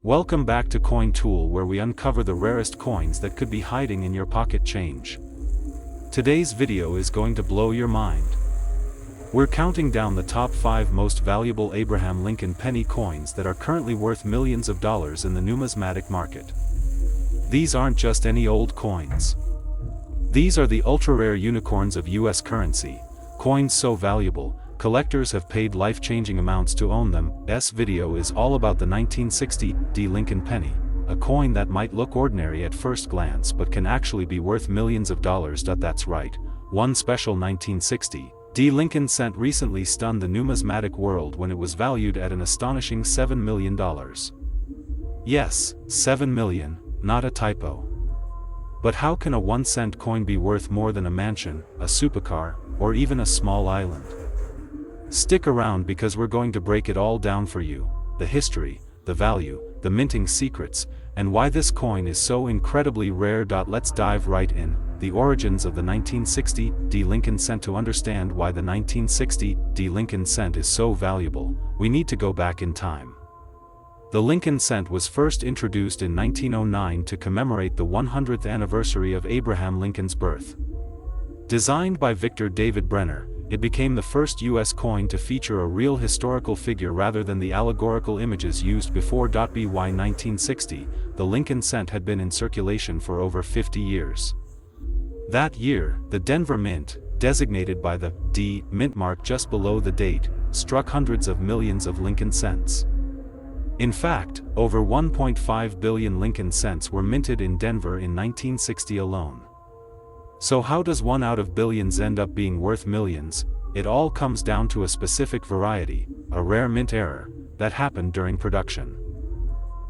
Welcome back to Coin Tool, where we uncover the rarest coins that could be hiding in your pocket change. Today's video is going to blow your mind. We're counting down the top 5 most valuable Abraham Lincoln penny coins that are currently worth millions of dollars in the numismatic market. These aren't just any old coins. These are the ultra-rare unicorns of US currency, coins so valuable, collectors have paid life-changing amounts to own them. This video is all about the 1960 Lincoln penny, a coin that might look ordinary at first glance but can actually be worth millions of dollars. That's right, one special 1960 Lincoln cent recently stunned the numismatic world when it was valued at an astonishing $7 million. Yes, 7 million, not a typo. But how can a 1-cent coin be worth more than a mansion, a supercar, or even a small island? Stick around because we're going to break it all down for you: the history, the value, the minting secrets, and why this coin is so incredibly rare. Let's dive right in. The origins of the 1960 Lincoln cent. To understand why the 1960 Lincoln cent is so valuable, we need to go back in time. The Lincoln cent was first introduced in 1909 to commemorate the 100th anniversary of Abraham Lincoln's birth. Designed by Victor David Brenner, it became the first U.S. coin to feature a real historical figure rather than the allegorical images used before. By 1960, the Lincoln cent had been in circulation for over 50 years. That year, the Denver Mint, designated by the D mint mark just below the date, struck hundreds of millions of Lincoln cents. In fact, over 1.5 billion Lincoln cents were minted in Denver in 1960 alone. So how does one out of billions end up being worth millions? It all comes down to a specific variety, a rare mint error, that happened during production.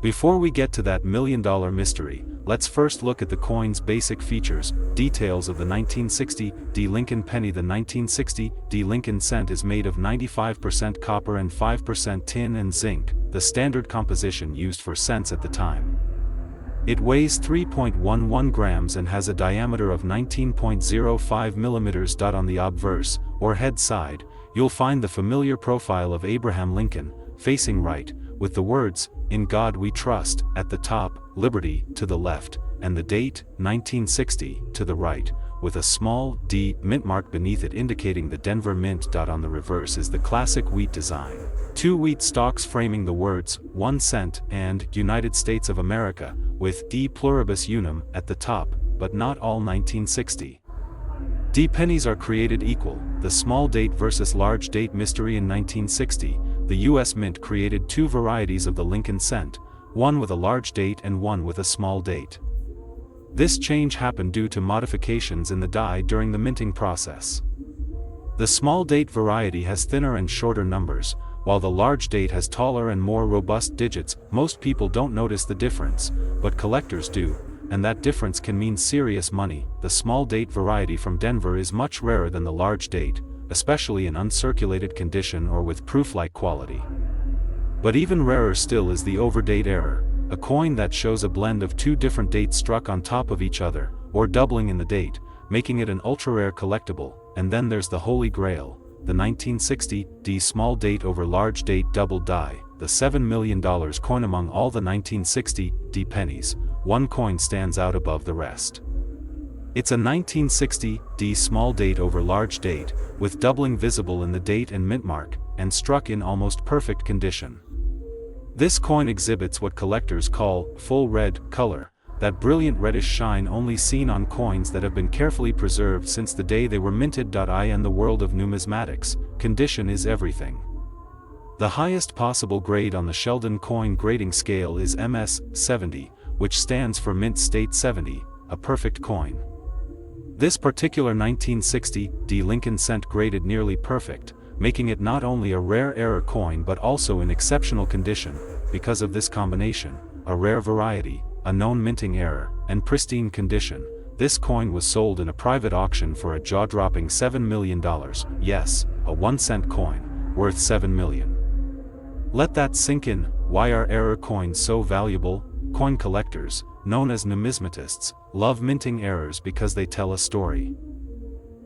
Before we get to that million-dollar mystery, let's first look at the coin's basic features. Details of the 1960 Lincoln penny. The 1960 Lincoln cent is made of 95% copper and 5% tin and zinc, the standard composition used for cents at the time. It weighs 3.11 grams and has a diameter of 19.05 millimeters. On the obverse, or head side, you'll find the familiar profile of Abraham Lincoln, facing right, with the words, "In God We Trust," at the top, "Liberty," to the left, and the date, 1960, to the right, with a small D mint mark beneath it indicating the Denver Mint. On the reverse is the classic wheat design. 2 wheat stalks framing the words, 1 cent, and United States of America, with D pluribus unum at the top, but not all 1960 pennies are created equal. The small date versus large date mystery. In 1960, the U.S. Mint created 2 varieties of the Lincoln cent, one with a large date and one with a small date. This change happened due to modifications in the die during the minting process. The small date variety has thinner and shorter numbers, while the large date has taller and more robust digits. Most people don't notice the difference, but collectors do, and that difference can mean serious money. The small date variety from Denver is much rarer than the large date, especially in uncirculated condition or with proof-like quality. But even rarer still is the overdate error, a coin that shows a blend of 2 different dates struck on top of each other, or doubling in the date, making it an ultra-rare collectible. And then there's the holy grail, the 1960 small date over large date double die, the $7 million coin. Among all the 1960 pennies, one coin stands out above the rest. It's a 1960 small date over large date, with doubling visible in the date and mint mark, and struck in almost perfect condition. This coin exhibits what collectors call full red color, that brilliant reddish shine only seen on coins that have been carefully preserved since the day they were minted. In the world of numismatics, condition is everything. The highest possible grade on the Sheldon coin grading scale is MS 70, which stands for Mint State 70, a perfect coin. This particular 1960 Lincoln cent graded nearly perfect, making it not only a rare error coin but also in exceptional condition. Because of this combination, a rare variety, a known minting error, and pristine condition, this coin was sold in a private auction for a jaw-dropping $7 million. Yes, a 1-cent coin, worth $7 million. Let that sink in. Why are error coins so valuable? Coin collectors, known as numismatists, love minting errors because they tell a story.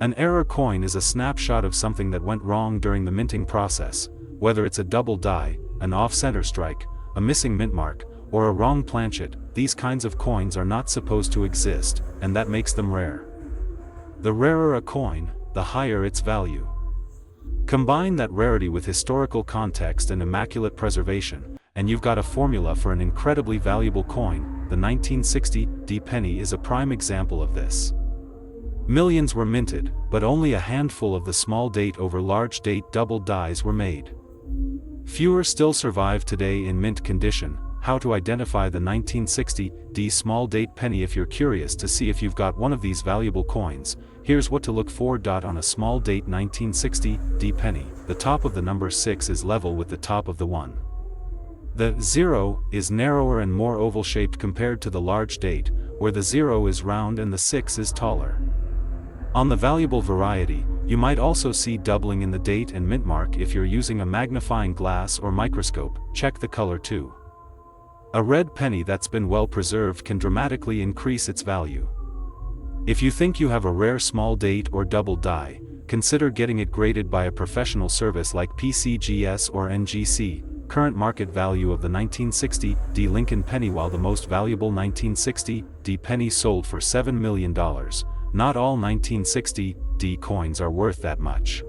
An error coin is a snapshot of something that went wrong during the minting process, whether it's a double die, an off-center strike, a missing mint mark, or a wrong planchet, these kinds of coins are not supposed to exist, and that makes them rare. The rarer a coin, the higher its value. Combine that rarity with historical context and immaculate preservation, and you've got a formula for an incredibly valuable coin. The 1960 penny is a prime example of this. Millions were minted, but only a handful of the small date over large date double dies were made. Fewer still survive today in mint condition. How to identify the 1960 small date penny? If you're curious to see if you've got one of these valuable coins, here's what to look for. On a small date 1960 penny, the top of the number 6 is level with the top of the 1. The 0 is narrower and more oval-shaped compared to the large date, where the 0 is round and the 6 is taller. On the valuable variety, you might also see doubling in the date and mint mark. If you're using a magnifying glass or microscope, check the color too. A red penny that's been well preserved can dramatically increase its value. If you think you have a rare small date or double die, consider getting it graded by a professional service like PCGS or NGC. Current market value of the 1960 Lincoln penny. While the most valuable 1960 penny sold for $7 million, not all 1960 coins are worth that much.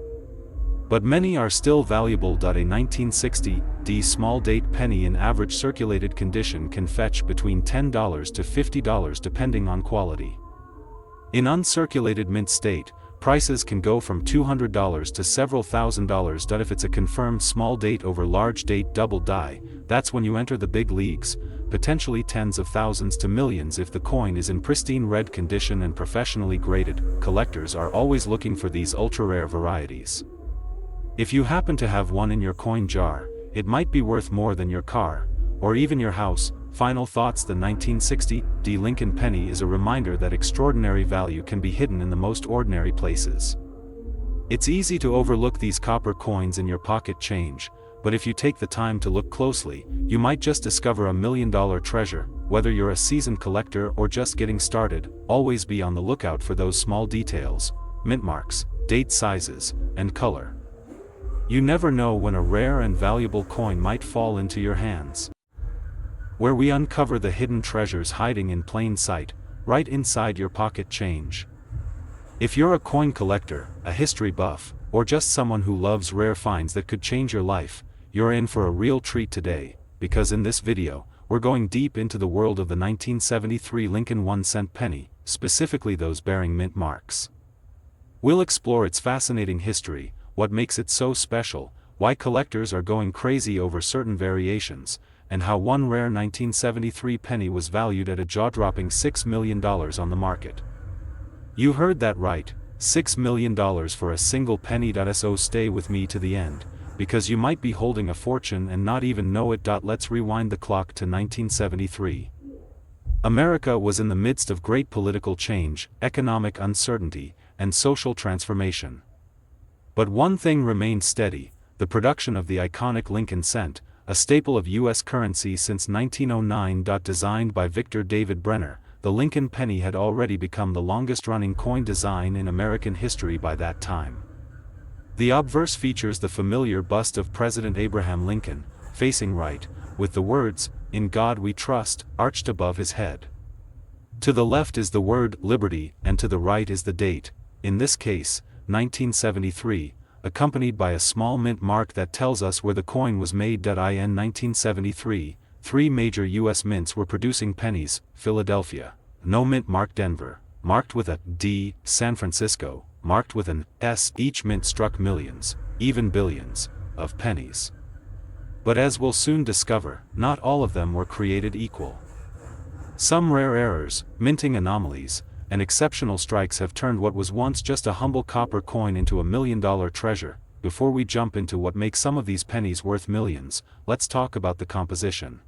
But many are still valuable. A 1960 small date penny in average circulated condition can fetch between $10 to $50 depending on quality. In uncirculated mint state, prices can go from $200 to several $1,000s. If it's a confirmed small date over large date double die, that's when you enter the big leagues, potentially tens of thousands to millions if the coin is in pristine red condition and professionally graded. Collectors are always looking for these ultra-rare varieties. If you happen to have one in your coin jar, it might be worth more than your car, or even your house. Final thoughts. The 1960 Lincoln penny is a reminder that extraordinary value can be hidden in the most ordinary places. It's easy to overlook these copper coins in your pocket change, but if you take the time to look closely, you might just discover a $1 million treasure. Whether you're a seasoned collector or just getting started, always be on the lookout for those small details: mint marks, date sizes, and color. You never know when a rare and valuable coin might fall into your hands. Where we uncover the hidden treasures hiding in plain sight, right inside your pocket change. If you're a coin collector, a history buff, or just someone who loves rare finds that could change your life, you're in for a real treat today, because in this video, we're going deep into the world of the 1973 Lincoln 1-cent penny, specifically those bearing mint marks. We'll explore its fascinating history, what makes it so special, why collectors are going crazy over certain variations, and how one rare 1973 penny was valued at a jaw-dropping $6 million on the market. You heard that right, $6 million for a single penny. So stay with me to the end, because you might be holding a fortune and not even know it. Let's rewind the clock to 1973. America was in the midst of great political change, economic uncertainty, and social transformation. But one thing remained steady: the production of the iconic Lincoln cent, a staple of U.S. currency since 1909. Designed by Victor David Brenner, the Lincoln penny had already become the longest-running coin design in American history by that time. The obverse features the familiar bust of President Abraham Lincoln, facing right, with the words, "In God We Trust," arched above his head. To the left is the word "Liberty," and to the right is the date, in this case, 1973, accompanied by a small mint mark that tells us where the coin was made. In 1973, three major U.S. mints were producing pennies: Philadelphia, no mint mark; Denver, marked with a D; San Francisco, marked with an S. Each mint struck millions, even billions, of pennies. But as we'll soon discover, not all of them were created equal. Some rare errors, minting anomalies, and exceptional strikes have turned what was once just a humble copper coin into a $1 million treasure. Before we jump into what makes some of these pennies worth millions, let's talk about the composition.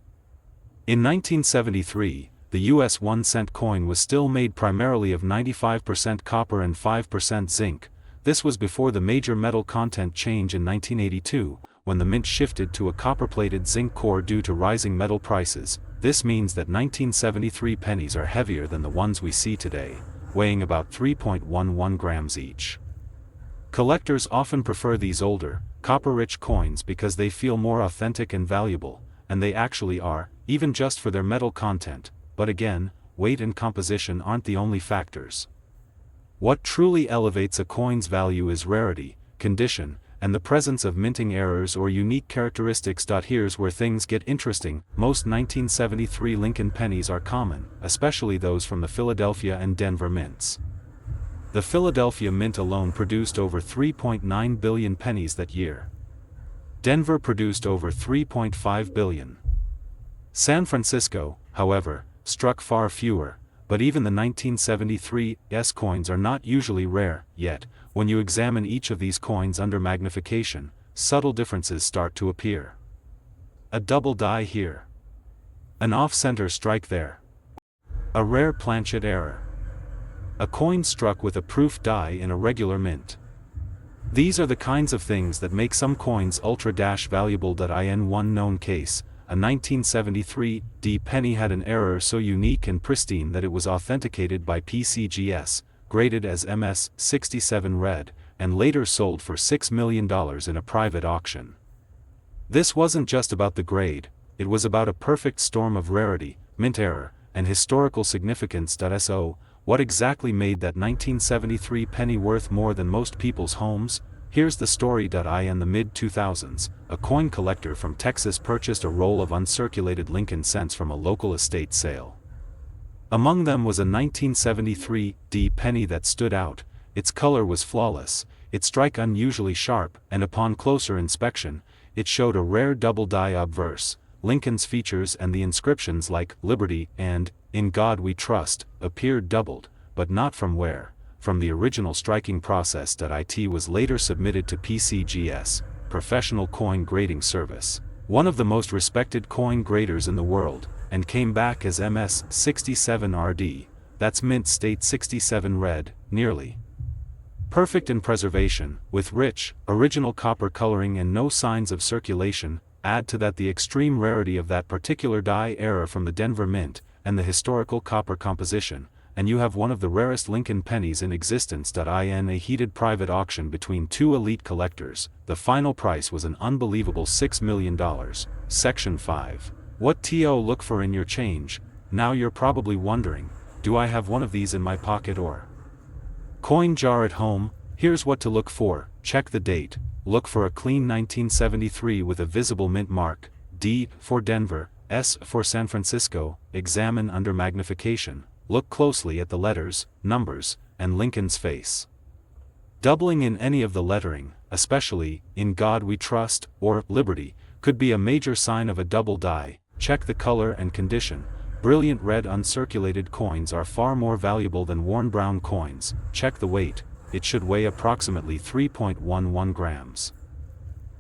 In 1973, the US 1-cent coin was still made primarily of 95% copper and 5% zinc. This was before the major metal content change in 1982, when the mint shifted to a copper-plated zinc core due to rising metal prices. This means that 1973 pennies are heavier than the ones we see today, weighing about 3.11 grams each. Collectors often prefer these older, copper-rich coins because they feel more authentic and valuable, and they actually are, even just for their metal content, but again, weight and composition aren't the only factors. What truly elevates a coin's value is rarity, condition, and the presence of minting errors or unique characteristics. Here's where things get interesting. Most 1973 Lincoln pennies are common, especially those from the Philadelphia and Denver mints. The Philadelphia mint alone produced over 3.9 billion pennies that year. Denver produced over 3.5 billion. San Francisco, however, struck far fewer, but even the 1973 S coins are not usually rare, yet, when you examine each of these coins under magnification, subtle differences start to appear. A double die here. An off-center strike there. A rare planchet error. A coin struck with a proof die in a regular mint. These are the kinds of things that make some coins ultra-valuable. In one known case, a 1973 D penny had an error so unique and pristine that it was authenticated by PCGS, graded as MS-67 red, and later sold for $6 million in a private auction. This wasn't just about the grade, it was about a perfect storm of rarity, mint error, and historical significance. So, what exactly made that 1973 penny worth more than most people's homes? Here's the story. In the mid-2000s, a coin collector from Texas purchased a roll of uncirculated Lincoln cents from a local estate sale. Among them was a 1973 D penny that stood out. Its color was flawless, its strike unusually sharp, and upon closer inspection, it showed a rare double die obverse. Lincoln's features and the inscriptions like "Liberty" and "In God We Trust" appeared doubled, but not from the original striking process. It was later submitted to PCGS, Professional Coin Grading Service, one of the most respected coin graders in the world, and came back as MS-67RD, that's Mint State 67 red, nearly perfect in preservation, with rich, original copper coloring and no signs of circulation. Add to that the extreme rarity of that particular die error from the Denver Mint, and the historical copper composition, and you have one of the rarest Lincoln pennies in existence. In a heated private auction between two elite collectors, the final price was an unbelievable $6 million. Section 5. What to look for in your change? Now you're probably wondering, do I have one of these in my pocket or coin jar at home? Here's what to look for. Check the date. Look for a clean 1973 with a visible mint mark. D for Denver, S for San Francisco. Examine under magnification. Look closely at the letters, numbers, and Lincoln's face. Doubling in any of the lettering, especially "In God We Trust" or "Liberty," could be a major sign of a double die. Check the color and condition. Brilliant red uncirculated coins are far more valuable than worn brown coins. Check the weight. It should weigh approximately 3.11 grams.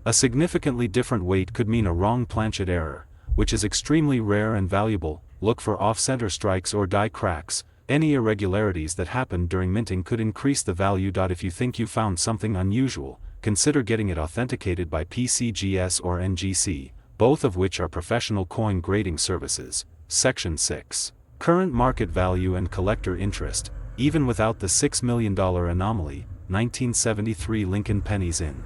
A significantly different weight could mean a wrong planchet error, which is extremely rare and valuable. Look for off-center strikes or die cracks. Any irregularities that happen during minting could increase the value. If you think you found something unusual, consider getting it authenticated by PCGS or NGC, both of which are professional coin grading services. Section 6. Current market value and collector interest. Even without the $6 million anomaly, 1973 Lincoln pennies in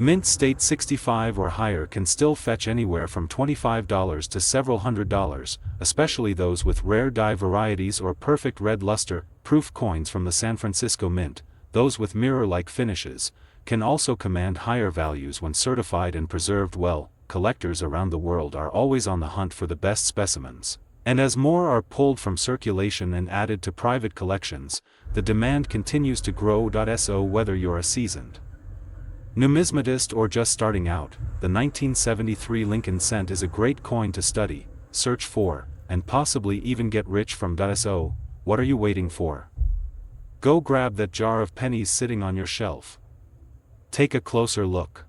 Mint State 65 or higher can still fetch anywhere from $25 to several $100s, especially those with rare die varieties or perfect red luster. Proof coins from the San Francisco Mint, those with mirror-like finishes, can also command higher values when certified and preserved well. Collectors around the world are always on the hunt for the best specimens, and as more are pulled from circulation and added to private collections, the demand continues to grow. So whether you're a seasoned numismatist or just starting out, the 1973 Lincoln cent is a great coin to study, search for, and possibly even get rich from. So, what are you waiting for? Go grab that jar of pennies sitting on your shelf. Take a closer look.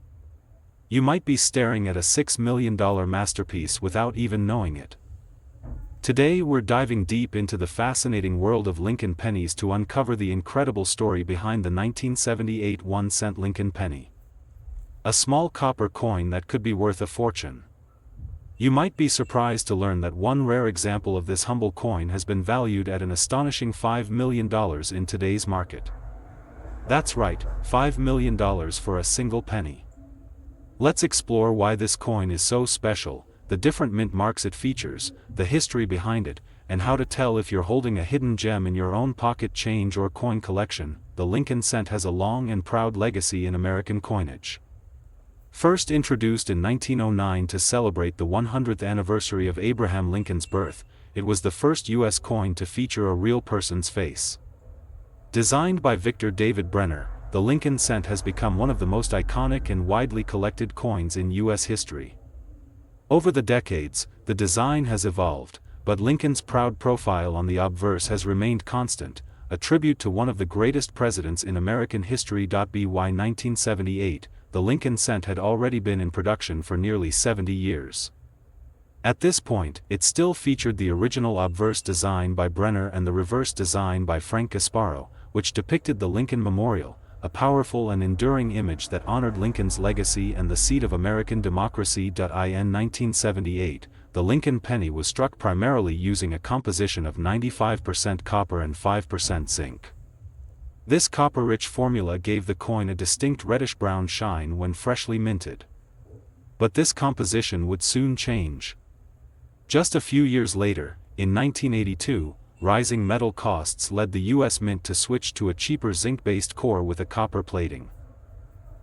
You might be staring at a $6 million masterpiece without even knowing it. Today we're diving deep into the fascinating world of Lincoln pennies to uncover the incredible story behind the 1978 1-cent Lincoln penny. A small copper coin that could be worth a fortune. You might be surprised to learn that one rare example of this humble coin has been valued at an astonishing $5 million in today's market. That's right, $5 million for a single penny. Let's explore why this coin is so special, the different mint marks it features, the history behind it, and how to tell if you're holding a hidden gem in your own pocket change or coin collection. The Lincoln cent has a long and proud legacy in American coinage. First introduced in 1909 to celebrate the 100th anniversary of Abraham Lincoln's birth, it was the first U.S. coin to feature a real person's face. Designed by Victor David Brenner, the Lincoln cent has become one of the most iconic and widely collected coins in U.S. history. Over the decades, the design has evolved, but Lincoln's proud profile on the obverse has remained constant, a tribute to one of the greatest presidents in American history. By 1978, the Lincoln cent had already been in production for nearly 70 years. At this point, it still featured the original obverse design by Brenner and the reverse design by Frank Gasparo, which depicted the Lincoln Memorial, a powerful and enduring image that honored Lincoln's legacy and the seat of American democracy. In 1978, the Lincoln penny was struck primarily using a composition of 95% copper and 5% zinc. This copper-rich formula gave the coin a distinct reddish-brown shine when freshly minted. But this composition would soon change. Just a few years later, in 1982, rising metal costs led the U.S. Mint to switch to a cheaper zinc-based core with a copper plating.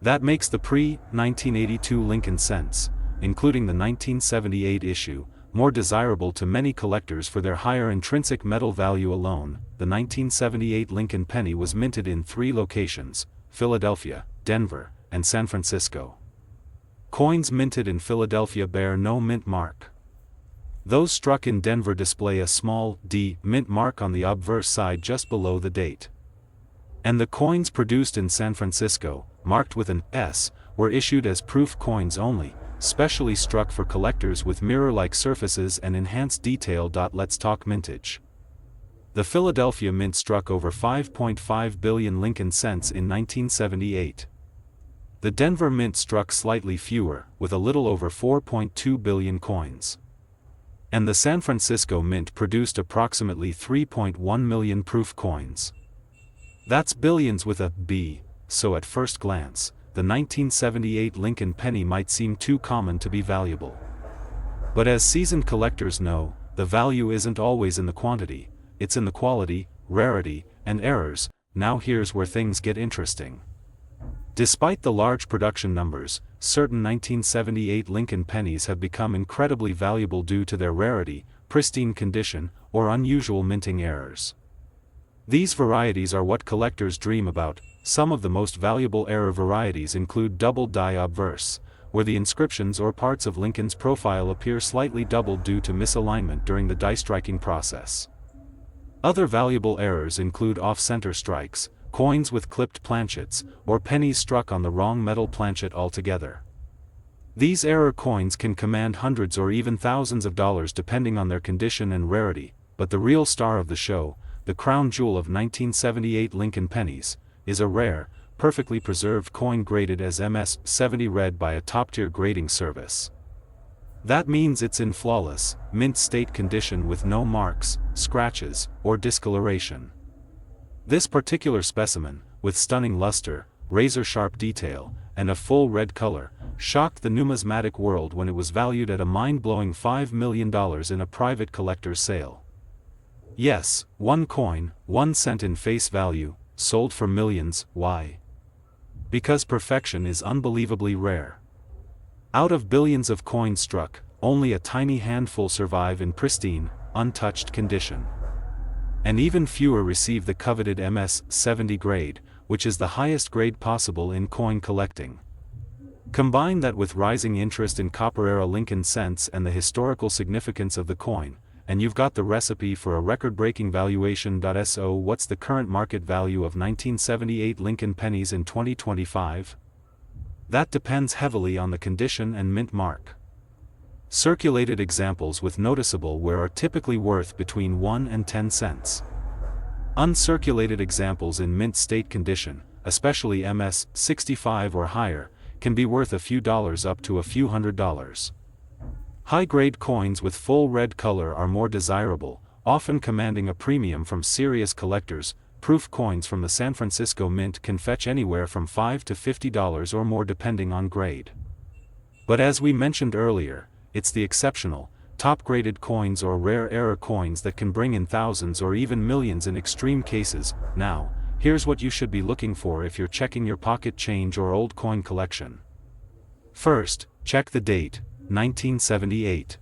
That makes the pre-1982 Lincoln cents, including the 1978 issue, more desirable to many collectors for their higher intrinsic metal value alone. The 1978 Lincoln penny was minted in 3 locations: Philadelphia, Denver, and San Francisco. Coins minted in Philadelphia bear no mint mark. Those struck in Denver display a small D mint mark on the obverse side just below the date. And the coins produced in San Francisco, marked with an S, were issued as proof coins only, specially struck for collectors with mirror-like surfaces and enhanced detail. Let's talk mintage. The Philadelphia Mint struck over 5.5 billion Lincoln cents in 1978. The Denver Mint struck slightly fewer, with a little over 4.2 billion coins. And the San Francisco Mint produced approximately 3.1 million proof coins. That's billions with a B, so at first glance, the 1978 Lincoln penny might seem too common to be valuable. But as seasoned collectors know, the value isn't always in the quantity, it's in the quality, rarity, and errors. Now here's where things get interesting. Despite the large production numbers, certain 1978 Lincoln pennies have become incredibly valuable due to their rarity, pristine condition, or unusual minting errors. These varieties are what collectors dream about. Some of the most valuable error varieties include double die obverse, where the inscriptions or parts of Lincoln's profile appear slightly doubled due to misalignment during the die striking process. Other valuable errors include off-center strikes, coins with clipped planchets, or pennies struck on the wrong metal planchet altogether. These error coins can command hundreds or even thousands of dollars depending on their condition and rarity, but the real star of the show, the crown jewel of 1978 Lincoln pennies, is a rare, perfectly preserved coin graded as MS-70 red by a top-tier grading service. That means it's in flawless, mint state condition with no marks, scratches, or discoloration. This particular specimen, with stunning luster, razor-sharp detail, and a full red color, shocked the numismatic world when it was valued at a mind-blowing $5 million in a private collector's sale. Yes, one coin, 1 cent in face value, sold for millions. Why? Because perfection is unbelievably rare. Out of billions of coins struck, only a tiny handful survive in pristine, untouched condition. And even fewer receive the coveted MS-70 grade, which is the highest grade possible in coin collecting. Combine that with rising interest in copper-era Lincoln cents and the historical significance of the coin, and you've got the recipe for a record-breaking valuation. So what's the current market value of 1978 Lincoln pennies in 2025? That depends heavily on the condition and mint mark. Circulated examples with noticeable wear are typically worth between 1 and 10 cents. Uncirculated examples in mint state condition, especially MS-65 or higher, can be worth a few dollars up to a few $100s. High-grade coins with full red color are more desirable, often commanding a premium from serious collectors. Proof coins from the San Francisco Mint can fetch anywhere from $5 to $50 or more depending on grade. But as we mentioned earlier, it's the exceptional, top-graded coins or rare error coins that can bring in thousands or even millions in extreme cases. Now, here's what you should be looking for if you're checking your pocket change or old coin collection. First, check the date, 1978.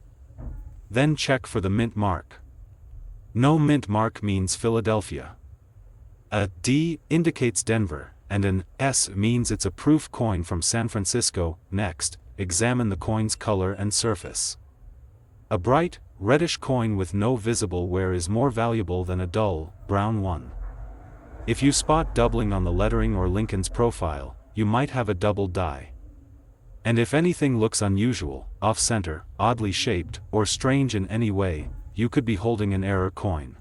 Then check for the mint mark. No mint mark means Philadelphia. A D indicates Denver, and an S means it's a proof coin from San Francisco. Next, examine the coin's color and surface. A bright, reddish coin with no visible wear is more valuable than a dull, brown one. If you spot doubling on the lettering or Lincoln's profile, you might have a double die. And if anything looks unusual, off-center, oddly shaped, or strange in any way, you could be holding an error coin.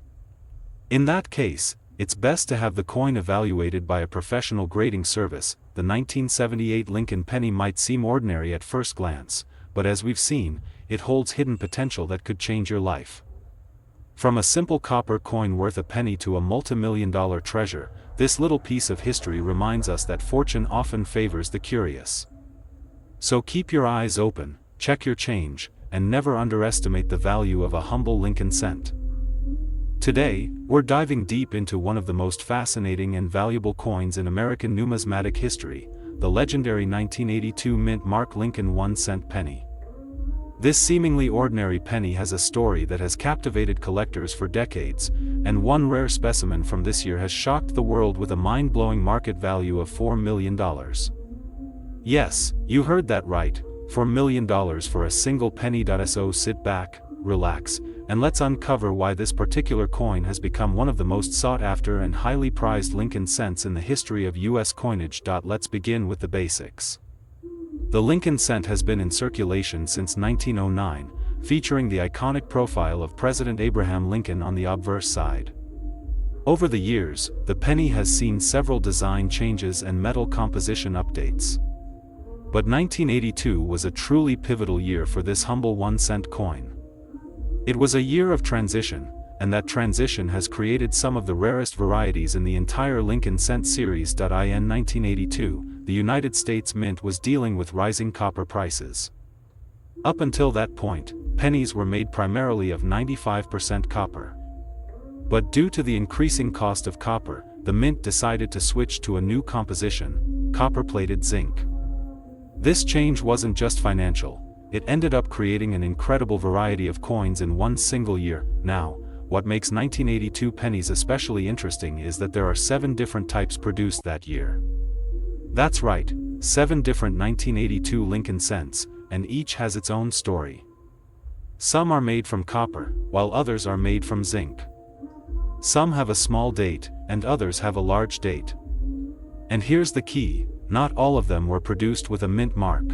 In that case, it's best to have the coin evaluated by a professional grading service. The 1978 Lincoln penny might seem ordinary at first glance, but as we've seen, it holds hidden potential that could change your life. From a simple copper coin worth a penny to a multi-million-dollar treasure, this little piece of history reminds us that fortune often favors the curious. So keep your eyes open, check your change, and never underestimate the value of a humble Lincoln cent. Today, we're diving deep into one of the most fascinating and valuable coins in American numismatic history, the legendary 1982 mint mark Lincoln 1-cent penny. This seemingly ordinary penny has a story that has captivated collectors for decades, and one rare specimen from this year has shocked the world with a mind-blowing market value of $4 million. Yes, you heard that right, $4 million for a single penny. So sit back, relax, and let's uncover why this particular coin has become one of the most sought-after and highly prized Lincoln cents in the history of U.S. coinage. Let's begin with the basics. The Lincoln cent has been in circulation since 1909, featuring the iconic profile of President Abraham Lincoln on the obverse side. Over the years, the penny has seen several design changes and metal composition updates. But 1982 was a truly pivotal year for this humble 1-cent coin. It was a year of transition, and that transition has created some of the rarest varieties in the entire Lincoln cent series. In 1982, the United States Mint was dealing with rising copper prices. Up until that point, pennies were made primarily of 95% copper. But due to the increasing cost of copper, the Mint decided to switch to a new composition, copper-plated zinc. This change wasn't just financial, it ended up creating an incredible variety of coins in one single year. Now, what makes 1982 pennies especially interesting is that there are 7 different types produced that year. That's right, 7 different 1982 Lincoln cents, and each has its own story. Some are made from copper, while others are made from zinc. Some have a small date, and others have a large date. And here's the key, not all of them were produced with a mint mark.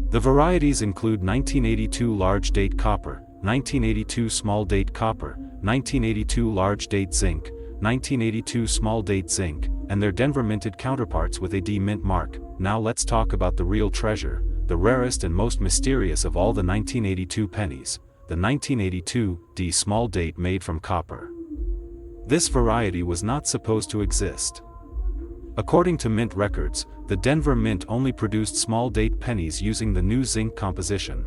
The varieties include 1982 large date copper, 1982 small date copper, 1982 large date zinc, 1982 small date zinc, and their Denver minted counterparts with a D mint mark. Now let's talk about the real treasure, the rarest and most mysterious of all the 1982 pennies, the 1982 D small date made from copper. This variety was not supposed to exist. According to mint records, the Denver Mint only produced small date pennies using the new zinc composition.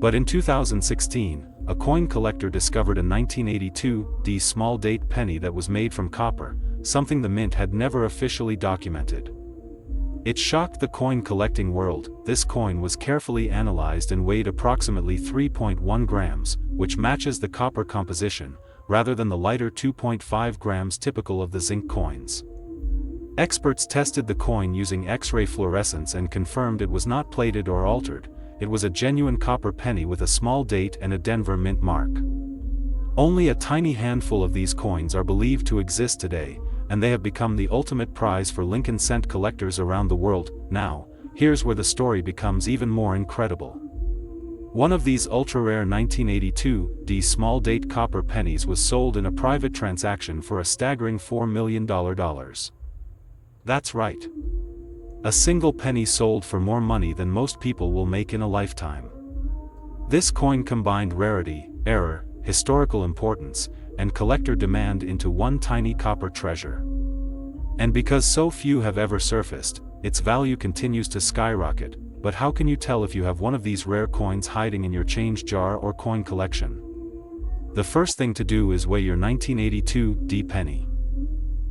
But in 2016, a coin collector discovered a 1982 D small date penny that was made from copper, something the Mint had never officially documented. It shocked the coin collecting world. This coin was carefully analyzed and weighed approximately 3.1 grams, which matches the copper composition, rather than the lighter 2.5 grams typical of the zinc coins. Experts tested the coin using X-ray fluorescence and confirmed it was not plated or altered. It was a genuine copper penny with a small date and a Denver mint mark. Only a tiny handful of these coins are believed to exist today, and they have become the ultimate prize for Lincoln cent collectors around the world. Now, here's where the story becomes even more incredible. One of these ultra-rare 1982 D small date copper pennies was sold in a private transaction for a staggering $4 million. That's right. A single penny sold for more money than most people will make in a lifetime. This coin combined rarity, error, historical importance, and collector demand into one tiny copper treasure. And because so few have ever surfaced, its value continues to skyrocket. but how can you tell if you have one of these rare coins hiding in your change jar or coin collection? The first thing to do is weigh your 1982 penny.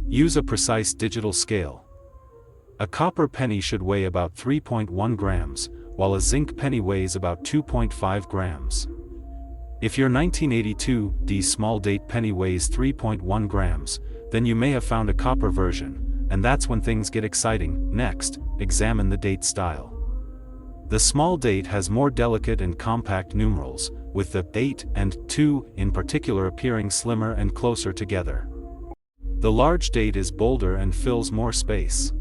Use a precise digital scale. A copper penny should weigh about 3.1 grams, while a zinc penny weighs about 2.5 grams. If your 1982 small date penny weighs 3.1 grams, then you may have found a copper version, and that's when things get exciting. Next, examine the date style. The small date has more delicate and compact numerals, with the 8 and 2 in particular appearing slimmer and closer together. The large date is bolder and fills more space.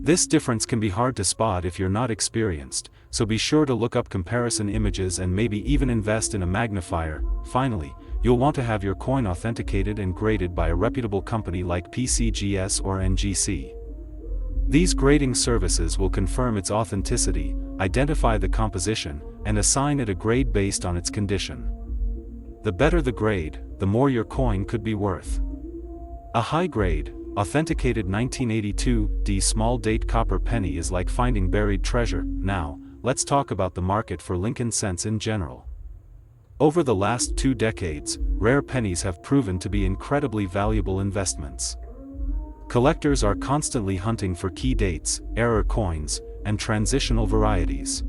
This difference can be hard to spot if you're not experienced, so be sure to look up comparison images and maybe even invest in a magnifier. Finally, you'll want to have your coin authenticated and graded by a reputable company like PCGS or NGC. These grading services will confirm its authenticity, identify the composition, and assign it a grade based on its condition. The better the grade, the more your coin could be worth. A high-grade, authenticated 1982 small date copper penny is like finding buried treasure. Now, let's talk about the market for Lincoln cents in general. Over the last 2 decades, rare pennies have proven to be incredibly valuable investments. Collectors are constantly hunting for key dates, error coins, and transitional varieties.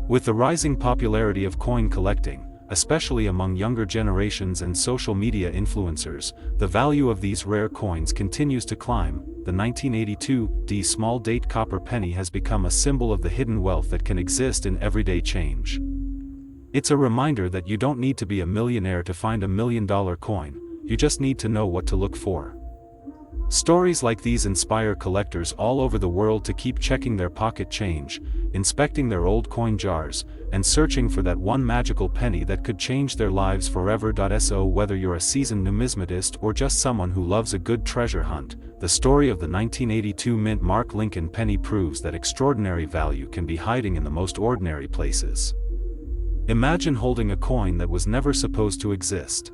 With the rising popularity of coin collecting, especially among younger generations and social media influencers, the value of these rare coins continues to climb. The 1982 small date copper penny has become a symbol of the hidden wealth that can exist in everyday change. It's a reminder that you don't need to be a millionaire to find $1 million coin, you just need to know what to look for. Stories like these inspire collectors all over the world to keep checking their pocket change, inspecting their old coin jars, and searching for that one magical penny that could change their lives forever. So whether you're a seasoned numismatist or just someone who loves a good treasure hunt, the story of the 1982 mint mark Lincoln penny proves that extraordinary value can be hiding in the most ordinary places. Imagine holding a coin that was never supposed to exist.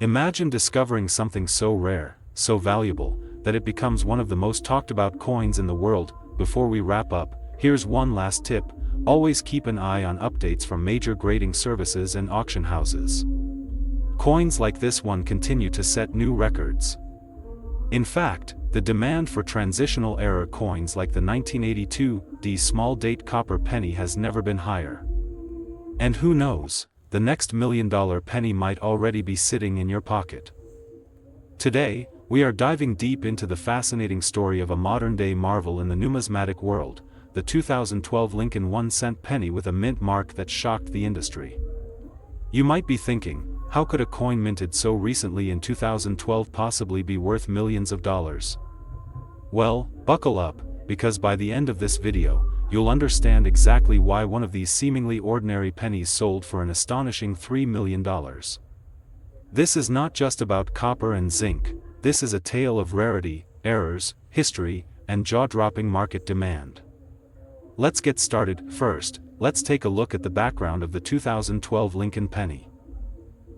Imagine discovering something so rare, so valuable, that it becomes one of the most talked about coins in the world. Before we wrap up, here's one last tip: always keep an eye on updates from major grading services and auction houses. Coins like this one continue to set new records. In fact, the demand for transitional error coins like the 1982 small date copper penny has never been higher. And who knows, the next $1 million penny might already be sitting in your pocket. Today, we are diving deep into the fascinating story of a modern-day marvel in the numismatic world, the 2012 Lincoln 1-cent penny with a mint mark that shocked the industry. You might be thinking, how could a coin minted so recently in 2012 possibly be worth millions of dollars? Well, buckle up, because by the end of this video, you'll understand exactly why one of these seemingly ordinary pennies sold for an astonishing $3 million. This is not just about copper and zinc. This is a tale of rarity, errors, history, and jaw-dropping market demand. Let's get started. First, let's take a look at the background of the 2012 Lincoln penny.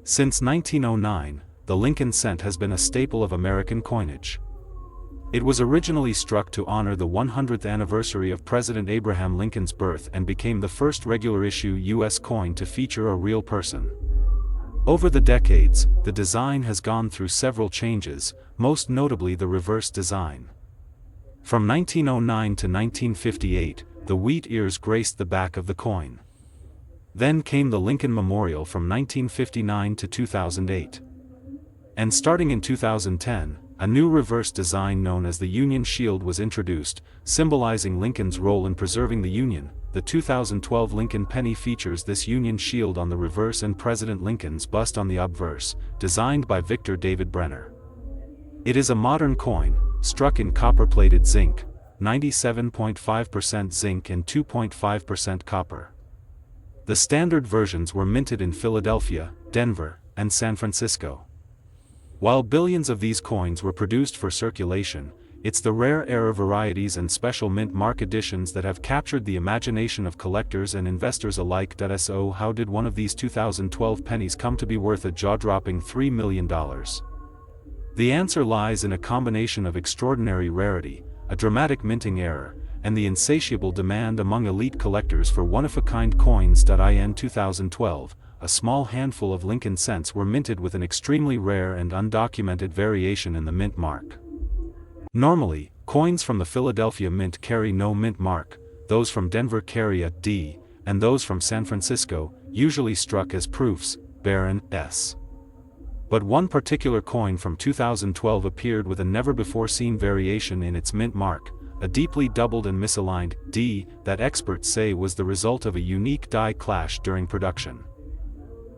Since 1909, the Lincoln cent has been a staple of American coinage. It was originally struck to honor the 100th anniversary of President Abraham Lincoln's birth and became the first regular-issue U.S. coin to feature a real person. Over the decades, the design has gone through several changes, most notably the reverse design. From 1909 to 1958, the wheat ears graced the back of the coin. Then came the Lincoln Memorial from 1959 to 2008. And starting in 2010, a new reverse design known as the Union Shield was introduced, symbolizing Lincoln's role in preserving the Union. The 2012 Lincoln penny features this Union Shield on the reverse and President Lincoln's bust on the obverse, designed by Victor David Brenner. It is a modern coin, struck in copper-plated zinc, 97.5% zinc and 2.5% copper. The standard versions were minted in Philadelphia, Denver, and San Francisco. While billions of these coins were produced for circulation, it's the rare error varieties and special mint mark editions that have captured the imagination of collectors and investors alike. So how did one of these 2012 pennies come to be worth a jaw-dropping $3 million? The answer lies in a combination of extraordinary rarity, a dramatic minting error, and the insatiable demand among elite collectors for one-of-a-kind coins. In 2012, a small handful of Lincoln cents were minted with an extremely rare and undocumented variation in the mint mark. Normally, coins from the Philadelphia Mint carry no mint mark, those from Denver carry a D, and those from San Francisco, usually struck as proofs, bear an S. But one particular coin from 2012 appeared with a never-before-seen variation in its mint mark, a deeply doubled and misaligned D that experts say was the result of a unique die clash during production.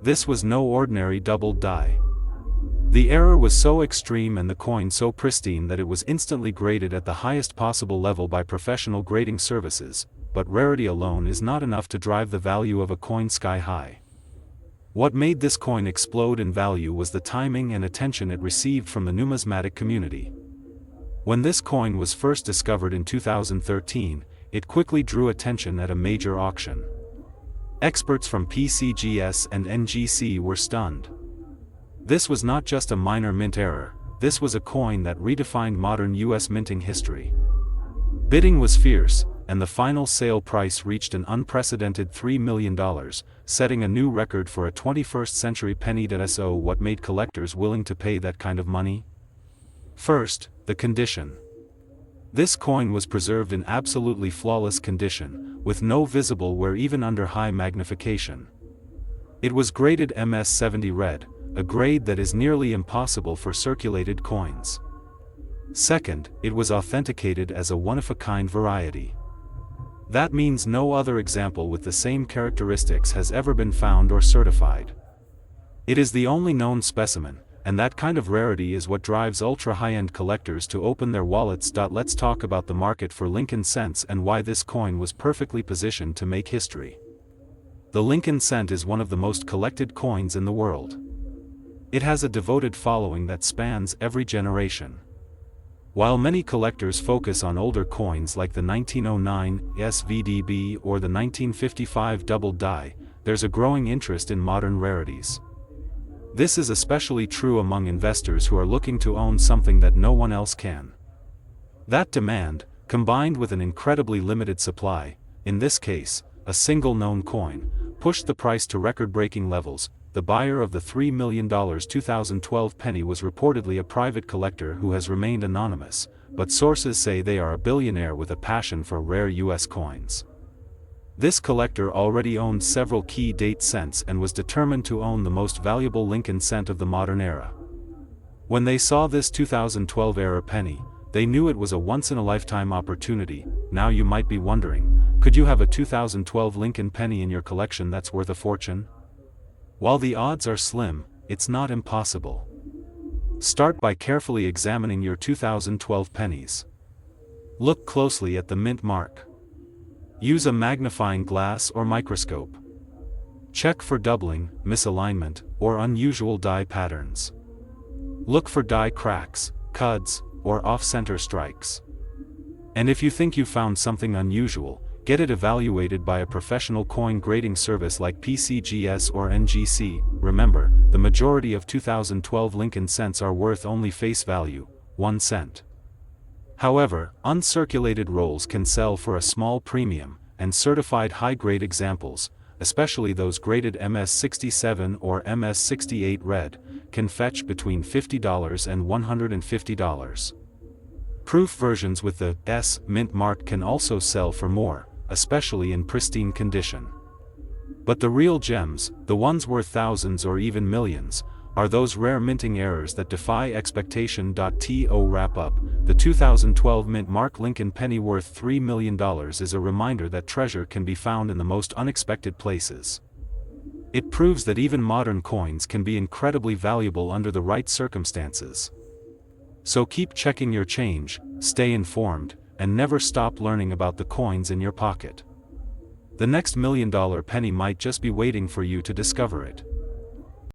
This was no ordinary doubled die. The error was so extreme and the coin so pristine that it was instantly graded at the highest possible level by professional grading services, but rarity alone is not enough to drive the value of a coin sky high. What made this coin explode in value was the timing and attention it received from the numismatic community. When this coin was first discovered in 2013, it quickly drew attention at a major auction. Experts from PCGS and NGC were stunned. This was not just a minor mint error, this was a coin that redefined modern US minting history. Bidding was fierce, and the final sale price reached an unprecedented $3 million, setting a new record for a 21st-century penny. So what made collectors willing to pay that kind of money? First, the condition. This coin was preserved in absolutely flawless condition, with no visible wear even under high magnification. It was graded MS-70 red, a grade that is nearly impossible for circulated coins. Second, it was authenticated as a one-of-a-kind variety. That means no other example with the same characteristics has ever been found or certified. It is the only known specimen, and that kind of rarity is what drives ultra-high-end collectors to open their wallets. Let's talk about the market for Lincoln cents and why this coin was perfectly positioned to make history. The Lincoln cent is one of the most collected coins in the world. It has a devoted following that spans every generation. While many collectors focus on older coins like the 1909 SVDB or the 1955 double die, there's a growing interest in modern rarities. This is especially true among investors who are looking to own something that no one else can. That demand, combined with an incredibly limited supply, in this case, a single known coin, pushed the price to record-breaking levels. The buyer of the $3 million 2012 penny was reportedly a private collector who has remained anonymous, but sources say they are a billionaire with a passion for rare US coins. This collector already owned several key date cents and was determined to own the most valuable Lincoln cent of the modern era. When they saw this 2012 era penny, they knew it was a once-in-a-lifetime opportunity. Now you might be wondering, could you have a 2012 Lincoln penny in your collection that's worth a fortune? While the odds are slim, it's not impossible. Start by carefully examining your 2012 pennies. Look closely at the mint mark. Use a magnifying glass or microscope. Check for doubling, misalignment, or unusual die patterns. Look for die cracks, cuds, or off-center strikes. And if you think you found something unusual, get it evaluated by a professional coin grading service like PCGS or NGC. Remember, the majority of 2012 Lincoln cents are worth only face value, 1 cent. However, uncirculated rolls can sell for a small premium, and certified high-grade examples, especially those graded MS-67 or MS-68 red, can fetch between $50 and $150. Proof versions with the S mint mark can also sell for more, especially in pristine condition. But the real gems, the ones worth thousands or even millions, are those rare minting errors that defy expectation. To wrap up, the 2012 mint mark Lincoln penny worth $3 million is a reminder that treasure can be found in the most unexpected places. It proves that even modern coins can be incredibly valuable under the right circumstances. So keep checking your change, stay informed, and never stop learning about the coins in your pocket. The next $1 million penny might just be waiting for you to discover it.